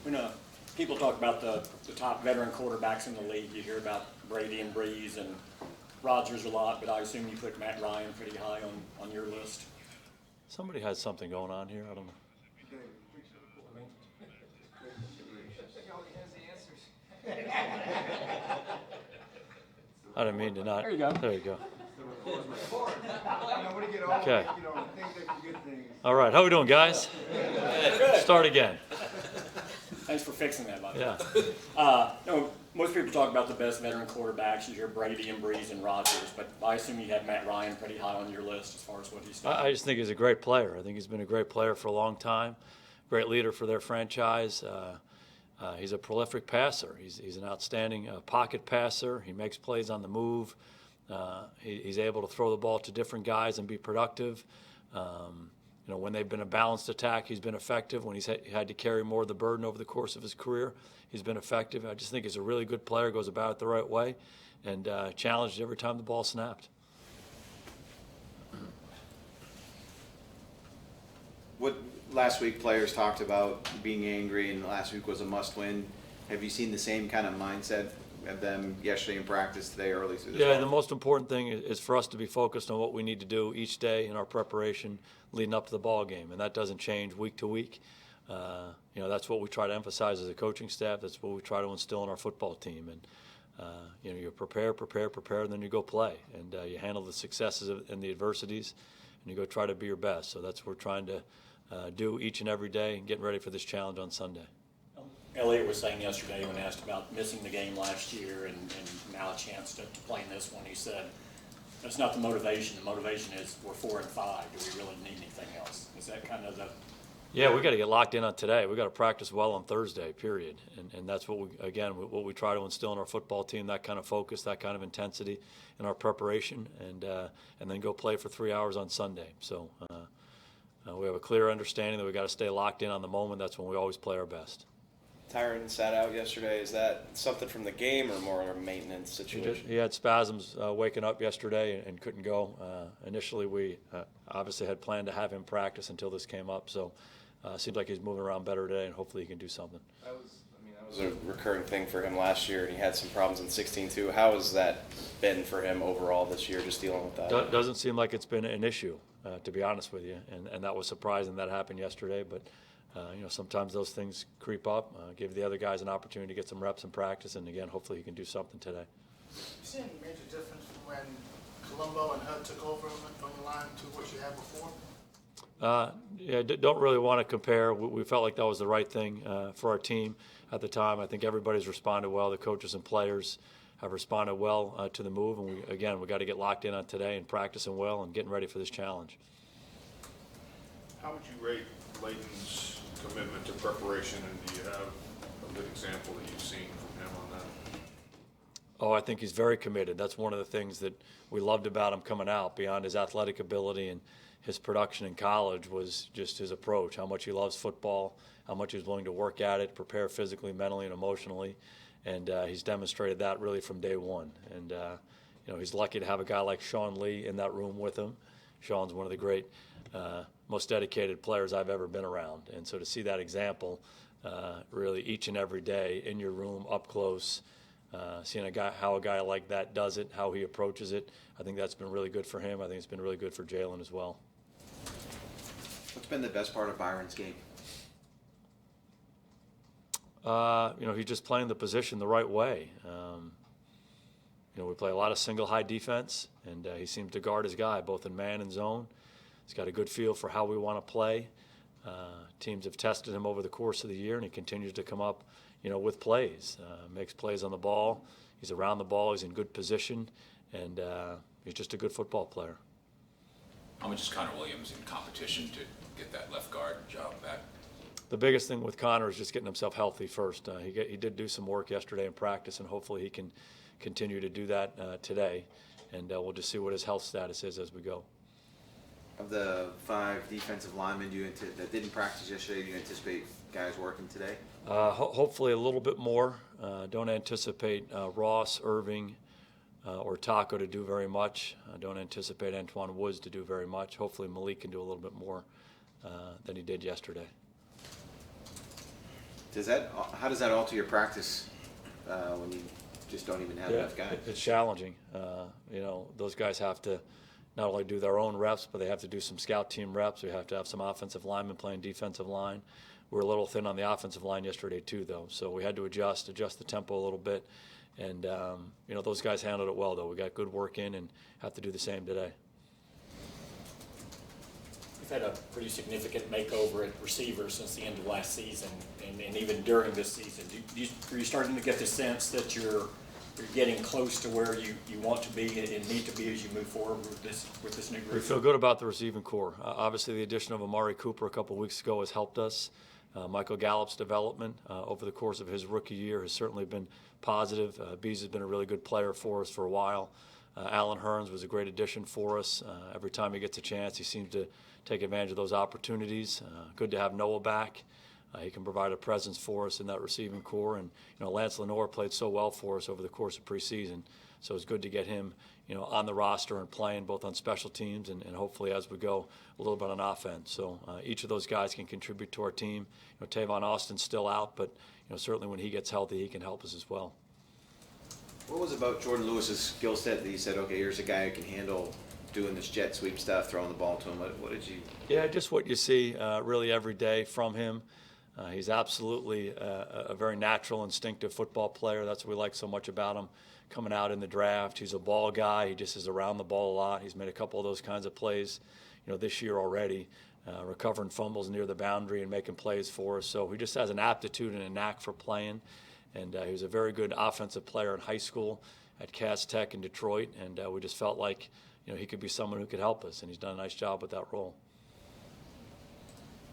When people talk about the top veteran quarterbacks in the league, you hear about Brady and Breeze and Rodgers a lot, but I assume you put Matt Ryan pretty high on your list. Somebody has something going on here. I don't know. I didn't mean to not. There you go. There you go. Okay. All right. How we doing, guys? Good. Start again. Thanks for fixing that, buddy. Yeah. No, most people talk about the best veteran quarterbacks. You hear Brady and Breeze and Rodgers, but I assume you had Matt Ryan pretty high on your list as far as what he's done. I just think he's a great player. I think he's been a great player for a long time. Great leader for their franchise. He's a prolific passer. He's an outstanding pocket passer. He makes plays on the move. He's able to throw the ball to different guys and be productive. When they've been a balanced attack, he's been effective. When he's had to carry more of the burden over the course of his career, he's been effective. I just think he's a really good player, goes about it the right way, and challenged every time the ball snapped. What last week players talked about being angry, and last week was a must-win. Have you seen the same kind of mindset of them yesterday in practice, today, early through this? Yeah, the most important thing is for us to be focused on what we need to do each day in our preparation leading up to the ball game, and that doesn't change week to week. That's what we try to emphasize as a coaching staff. That's what we try to instill in our football team. And you prepare, and then you go play, and you handle the successes and the adversities, and you go try to be your best. So that's what we're trying to do each and every day, and getting ready for this challenge on Sunday. Elliott was saying yesterday when asked about missing the game last year and now a chance to play in this one, he said, that's not the motivation. The motivation is we're 4-5. Do we really need anything else? Is that kind of the... Yeah, we got to get locked in on today. We got to practice well on Thursday, period. And that's what we try to instill in our football team, that kind of focus, that kind of intensity in our preparation, and then go play for 3 hours on Sunday. So we have a clear understanding that we got to stay locked in on the moment. That's when we always play our best. Tyron sat out yesterday. Is that something from the game or more a maintenance situation? He had spasms waking up yesterday and couldn't go. Initially, we obviously had planned to have him practice until this came up. So it seems like he's moving around better today, and hopefully he can do something. That was a recurring thing for him last year, and he had some problems in 16 too. How has that been for him overall this year, just dealing with that? Doesn't seem like it's been an issue, to be honest with you, and that was surprising that happened yesterday. But sometimes those things creep up. Give the other guys an opportunity to get some reps in practice, and again, hopefully he can do something today. You see any major difference from when Colombo and Hutt took over on the line to what you had before? Don't really want to compare. We felt like that was the right thing for our team at the time. I think everybody's responded well. The coaches and players have responded well to the move, and we got to get locked in on today and practicing well and getting ready for this challenge. How would you rate Leighton's commitment to preparation, and do you have a good example that you've seen from him on that? Oh, I think he's very committed. That's one of the things that we loved about him coming out, beyond his athletic ability and his production in college, was just his approach, how much he loves football, how much he's willing to work at it, prepare physically, mentally, and emotionally. And he's demonstrated that really from day one. And, he's lucky to have a guy like Sean Lee in that room with him. Sean's one of the great, most dedicated players I've ever been around. And so to see that example really each and every day in your room, up close, seeing how a guy like that does it, how he approaches it, I think that's been really good for him. I think it's been really good for Jalen as well. What's been the best part of Byron's game? He's just playing the position the right way. We play a lot of single high defense, and he seems to guard his guy both in man and zone. He's got a good feel for how we want to play. Teams have tested him over the course of the year, and he continues to come up, with plays. Makes plays on the ball. He's around the ball. He's in good position, and he's just a good football player. How much is Connor Williams in competition to get that left guard job back? The biggest thing with Connor is just getting himself healthy first. He did do some work yesterday in practice, and hopefully he can continue to do that today. And we'll just see what his health status is as we go. Of the 5 defensive linemen that didn't practice yesterday, do you anticipate guys working today? Hopefully a little bit more. Don't anticipate Ross, Irving, or Taco to do very much. I don't anticipate Antoine Woods to do very much. Hopefully Malik can do a little bit more than he did yesterday. How does that alter your practice when you just don't even have enough guys? It's challenging. Those guys have to not only do their own reps, but they have to do some scout team reps. We have to have some offensive linemen playing defensive line. We're a little thin on the offensive line yesterday too, though, so we had to adjust the tempo a little bit. And those guys handled it well, though. We got good work in and have to do the same today. You've had a pretty significant makeover at receiver since the end of last season, and even during this season. Are you starting to get the sense that you're getting close to where you want to be and need to be as you move forward with this new group? We feel good about the receiving core. Obviously, the addition of Amari Cooper a couple weeks ago has helped us. Michael Gallup's development over the course of his rookie year has certainly been positive. Bees has been a really good player for us for a while. Alan Hearns was a great addition for us. Every time he gets a chance, he seems to take advantage of those opportunities. Good to have Noah back. He can provide a presence for us in that receiving core. And, Lance Lenore played so well for us over the course of preseason. So it's good to get him, on the roster and playing both on special teams and hopefully as we go a little bit on offense. So each of those guys can contribute to our team. Tavon Austin's still out, but, certainly when he gets healthy, he can help us as well. What was about Jordan Lewis's skill set that you said, okay, here's a guy who can handle doing this jet sweep stuff, throwing the ball to him? What did you? Yeah, just what you see really every day from him. He's absolutely a very natural, instinctive football player. That's what we like so much about him coming out in the draft. He's a ball guy. He just is around the ball a lot. He's made a couple of those kinds of plays, this year already, recovering fumbles near the boundary and making plays for us. So he just has an aptitude and a knack for playing. And he was a very good offensive player in high school at Cass Tech in Detroit. And we just felt like, he could be someone who could help us. And he's done a nice job with that role.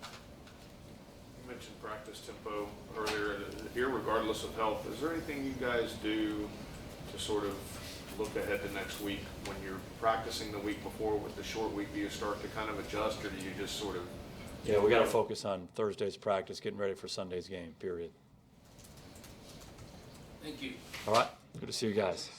You mentioned practice tempo earlier. Irregardless of health, is there anything you guys do to sort of look ahead to next week when you're practicing the week before with the short week? Do you start to kind of adjust, or do you just sort of? Yeah, we got to focus on Thursday's practice, getting ready for Sunday's game, period. Thank you. All right, good to see you guys.